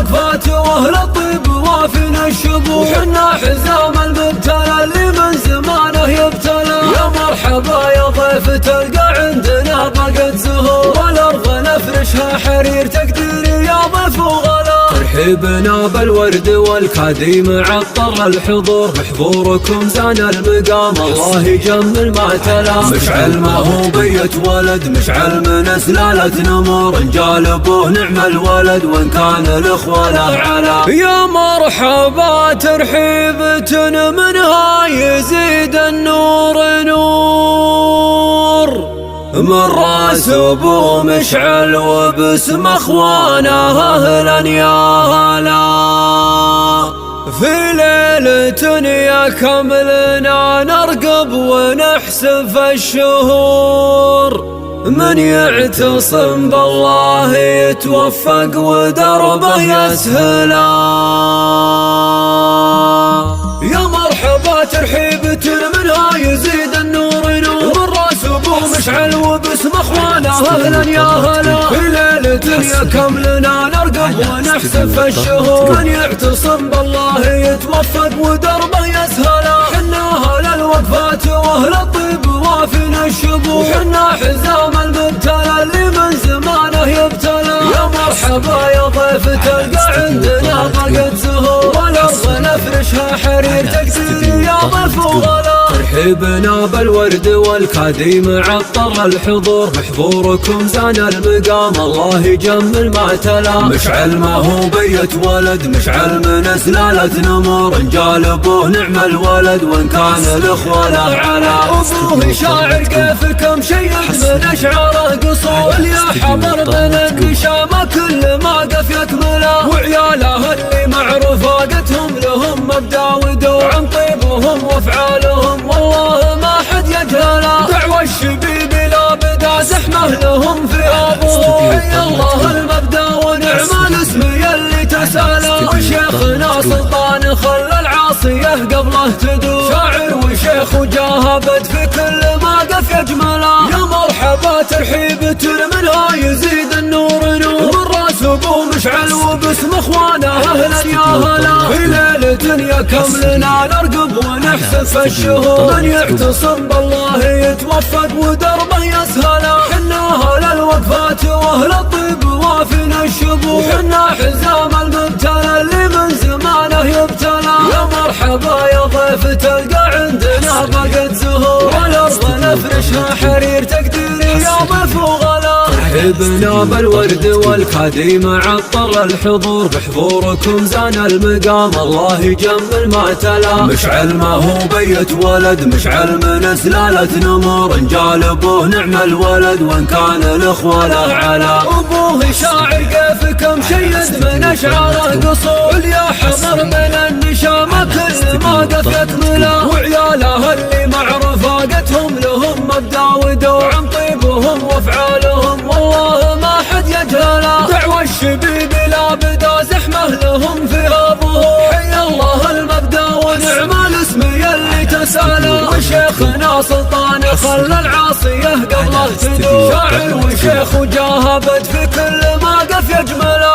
الوقفات واهل الطيب وافينا الشبور، وحنا حزام المبتلى اللي من زمانه يبتلى. يا مرحبا يا ضيف تلقى عندنا بقت زهور، والارض نفرشها حرير تقديري يا ضيف وغلا. ترحيبنا بالورد والكاديم عطر الحضور، محضوركم زان المقام الله يجمل ما تلا. مشعل ما هو بيت ولد، مشعل من سلالة نمور، انجالبوه نعم الولد وان كان الاخوة له علا. يا مرحبا ترحيبة منها يزيد النور نور، من راس ابو مشعل وباسم اخوانه اهلا يا هلا. في ليلة يا كملنا نرقب ونحسب الشهور، من يعتصم بالله يتوفق ودربه يسهلا. يا مرحبا ترحيبة منها يزيد النور نور، مشعل وباسم اخوانه اهلا يا هلا. في ليلة يا كملنا نرقب ونحسب الشهور، من يعتصم بالله يتوفق ودربه يسهلا. حنا اهل الوقفات واهل الطيب وافينا الشبور، وحنا حزام المبتلى اللي من زمانه يبتلى. يا مرحبا يا ضيف تلقى عندنا بقت زهور، والارض نفرشها حرير تقديري يا ضيف وغلا. ترحيبنا بالورد والكاديم عطر الحضور، محضوركم زان المقام الله يجمل ما تلا. مشعل ما هو بيت ولد، مشعل من سلالة نمور، انجالبوه نعم الولد وان كان الاخوة له علا. ابوه شاعر كيفكم شيد من اشعاره قصور، يا حضر من النشامة كل ما قف يكمله. وعياله اللي معروف وقتهم لهم مبدا ودور، عن طيبهم وافعالهم والله ما حد يجهله. دعوى الشبيب لا بدا زحمه لهم في ابوه، حي الله المبدا ونعم الاسم يلي تساله. وشيخنا سلطان خلى العاصيه قبله تدور، شاعر وشيخ وجاهبت في كل ما قف يجمله. يا مرحبا ترحيبة منها يزيد النور نور، من راس ابو مشعل وباسم اخوانه اهلا يا هلا. في ليلة يا كملنا نرقب ونحسب الشهور، من يعتصم بالله يتوفق ودربه يسهلا. حنا اهل الوقفات واهل الطيب وافينا الشبور، وحنا حزام المبتلى اللي من زمانه يبتلى. يا مرحبا يا ضيف تلقى عندنا بقت زهور، والارض نفرشها حرير تقديري يا ضيف وغلا. ترحيبنا بالورد والكاديم عطر الحضور، بحضوركم زان المقام الله يجمل ما تلا. مشعل ما هو بيت ولد، مشعل من سلالة نمور، انجالبوه نعم الولد وان كان الاخوة له علا. ابوه شاعر كيفكم شيد من اشعاره قصور، يا حضر من النشامة كل ما قف يكمله. وعياله اللي معروف وقتهم لهم مبدا ودور، عن طيبهم وافعالهم والله ما حد يجهله. دعوى الشبيب لا بدا زحمه لهم في ابوه، حي الله المبدا ونعم الاسم يلي تساله. وشيخنا سلطان خلى العاصيه قبله تدور، شاعر وشيخ وجاهبت في كل ما قف يجمله.